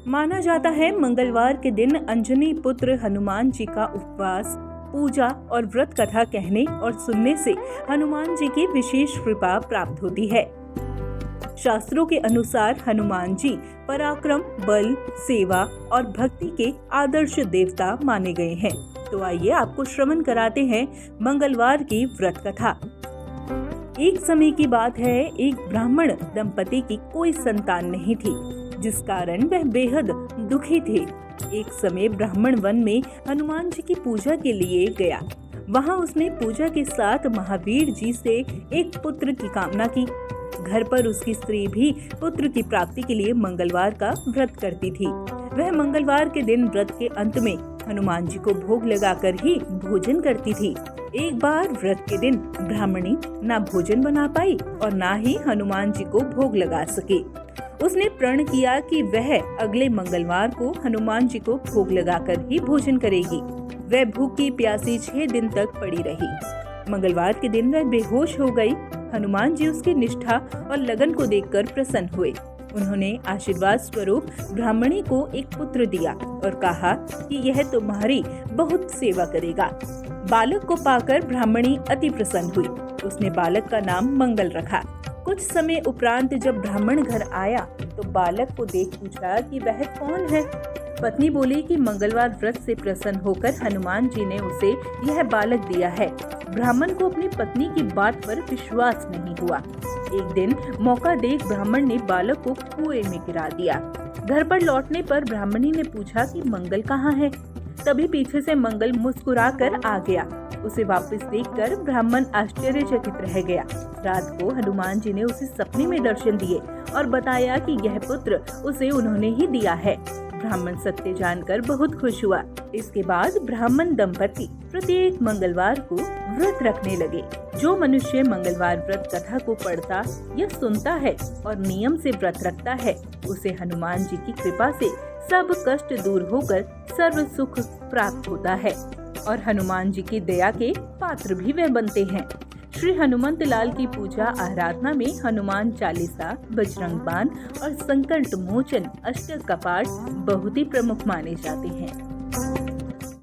माना जाता है मंगलवार के दिन अंजनी पुत्र हनुमान जी का उपवास, पूजा और व्रत कथा कहने और सुनने से हनुमान जी की विशेष कृपा प्राप्त होती है। शास्त्रों के अनुसार हनुमान जी पराक्रम, बल, सेवा और भक्ति के आदर्श देवता माने गए हैं। तो आइए आपको श्रवण कराते हैं मंगलवार की व्रत कथा। एक समय की बात है, एक ब्राह्मण दंपति की कोई संतान नहीं थी, जिस कारण वह बेहद दुखी थे। एक समय ब्राह्मण वन में हनुमान जी की पूजा के लिए गया। वहां उसने पूजा के साथ महावीर जी से एक पुत्र की कामना की। घर पर उसकी स्त्री भी पुत्र की प्राप्ति के लिए मंगलवार का व्रत करती थी। वह मंगलवार के दिन व्रत के अंत में हनुमान जी को भोग लगाकर ही भोजन करती थी। एक बार व्रत के दिन ब्राह्मणी ना भोजन बना पाई और ना ही हनुमान जी को भोग लगा सके। उसने प्रण किया कि वह अगले मंगलवार को हनुमान जी को भोग लगाकर ही भोजन करेगी। वह भूखी प्यासी 6 दिन तक पड़ी रही। मंगलवार के दिन वह बेहोश हो गई। हनुमान जी उसकी निष्ठा और लगन को देखकर प्रसन्न हुए। उन्होंने आशीर्वाद स्वरूप ब्राह्मणी को एक पुत्र दिया और कहा कि यह तुम्हारी बहुत सेवा करेगा। बालक को पाकर ब्राह्मणी अति प्रसन्न हुई। उसने बालक का नाम मंगल रखा। कुछ समय उपरांत जब ब्राह्मण घर आया तो बालक को देख पूछा कि वह कौन है। पत्नी बोली कि मंगलवार व्रत से प्रसन्न होकर हनुमान जी ने उसे यह बालक दिया है। ब्राह्मण को अपनी पत्नी की बात पर विश्वास नहीं हुआ। एक दिन मौका देख ब्राह्मण ने बालक को कुएं में गिरा दिया। घर पर लौटने पर ब्राह्मणी ने पूछा कि मंगल कहाँ है। तभी पीछे से मंगल मुस्कुराकर आ गया। उसे वापस देखकर ब्राह्मण आश्चर्यचकित रह गया। रात को हनुमान जी ने उसे सपने में दर्शन दिए और बताया कि यह पुत्र उसे उन्होंने ही दिया है। ब्राह्मण सत्य जानकर बहुत खुश हुआ। इसके बाद ब्राह्मण दंपति प्रत्येक मंगलवार को व्रत रखने लगे। जो मनुष्य मंगलवार व्रत कथा को पढ़ता या सुनता है और नियम से व्रत रखता है, उसे हनुमान जी की कृपा से सब कष्ट दूर होकर सर्व सुख प्राप्त होता है और हनुमान जी की दया के पात्र भी वे बनते हैं। श्री हनुमंत लाल की पूजा आराधना में हनुमान चालीसा, बजरंग बाण और संकट मोचन अष्टक कपाट बहुत ही प्रमुख माने जाते हैं।